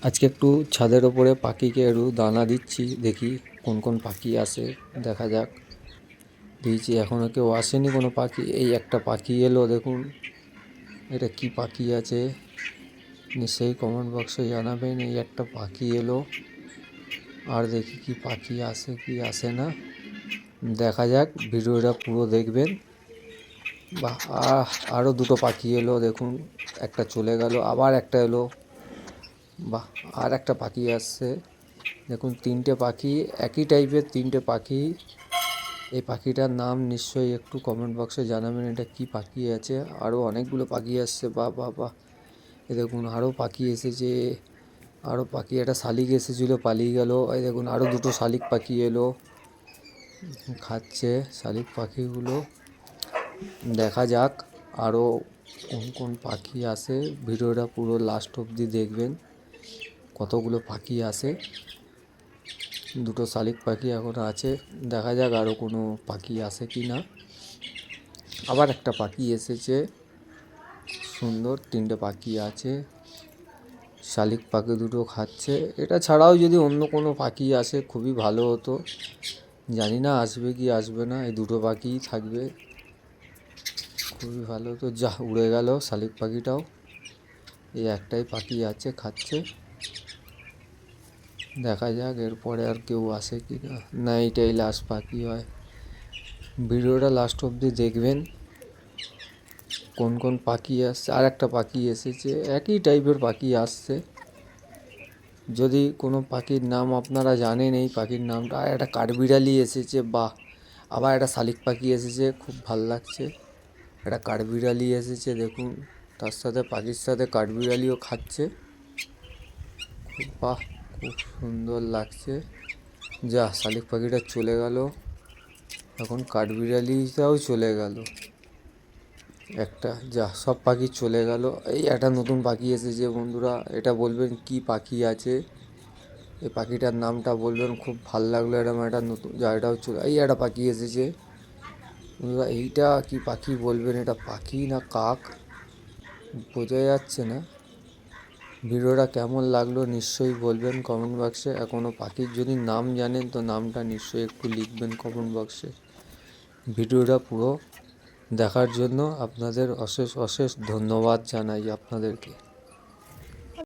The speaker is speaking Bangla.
আজকে একটু ছাদের ওপরে পাখিকে একটু দানা দিচ্ছি, দেখি কোন কোন পাখি আসে, দেখা যাক। দিয়েছি, এখনও কেউ আসেনি কোনো পাখি। এই একটা পাখি এলো, দেখুন এটা কি পাখি আছে নিশ্চয়ই কমেন্ট বক্সে জানাবেন। এই একটা পাখি এলো, আর দেখি কি পাখি আসে কি আসে না, দেখা যাক। ভিডিওটা পুরো দেখবেন। বা আরও দুটো পাখি এলো, দেখুন একটা চলে গেল, আবার একটা এলো। বাহ, আর একটা পাখি আসছে, দেখুন তিনটে পাখি, একই টাইপের তিনটে পাখি। এই পাখিটার নাম নিশ্চয়ই একটু কমেন্ট বক্সে জানাবেন, এটা কি পাখি আছে। আরও অনেকগুলো পাখি আসছে, বাহ বাহ বাহ। এই দেখুন আরও পাখি এসেছে, আরও পাখি, একটা শালিক এসেছিলো পালিয়ে গেল। এই দেখুন আরও দুটো শালিক পাখি এলো, খাচ্ছে শালিক পাখিগুলো। দেখা যাক আরও কোন কোন পাখি আসে। ভিডিওটা পুরো লাস্ট অবধি দেখবেন, কতগুলো পাখি আসে। দুটো শালিক পাখি এখন আছে, দেখা যাক আরও কোনো পাখি আসে কি না। আবার একটা পাখি এসেছে, সুন্দর তিনটে পাখি আছে। শালিক পাখি দুটো খাচ্ছে। এটা ছাড়াও যদি অন্য কোনো পাখি আসে খুবই ভালো হতো, জানি না আসবে কি আসবে না। এই দুটো পাখিই থাকবে, খুবই ভালো হতো। যা উড়ে গেল শালিক পাখিটাও। এই একটাই পাখি আছে, খাচ্ছে। দেখা যাক এরপরে আর কেউ আসে কি না। না, এইটাই লাস্ট পাখি হয়। ভিডিওটা লাস্ট অবধি দেখবেন, কোন কোন পাখি আসছে। আর একটা পাখি এসেছে, একই টাইপের পাখি আসছে। যদি কোনো পাখির নাম আপনারা জানেন, এই পাখির নামটা। আর একটা কাঠবিড়ালি এসেছে, বাহ। আবার একটা শালিক পাখি এসেছে, খুব ভাল লাগছে। একটা কাঠবিড়ালি এসেছে, দেখুন তার সাথে পাখির সাথে কাঠবিড়ালিও খাচ্ছে, খুব বাহ, খুব সুন্দর লাগছে। যা শালিক পাখিটা চলে গেল, এখন কাঠবিড়ালিটাও চলে গেল একটা। যা সব পাখি চলে গেল। এই একটা নতুন পাখি এসেছে বন্ধুরা, এটা বলবেন কি পাখি আছে, এই পাখিটার নামটা বলবেন। খুব ভাল লাগলো এরকম একটা নতুন, যা এটাও চলে। এই একটা পাখি এসেছে বন্ধুরা, এইটা কি পাখি বলবেন, এটা পাখি না কাক বোঝা যাচ্ছে না। ভিডিওটা কেমন লাগলো নিশ্চয়ই বলবেন কমেন্ট বক্সে। এখনও পাখির যদি নাম জানেন তো নামটা নিশ্চয়ই একটু লিখবেন কমেন্ট বক্সে। ভিডিওটা পুরো দেখার জন্য আপনাদের অশেষ অশেষ ধন্যবাদ জানাই আপনাদেরকে।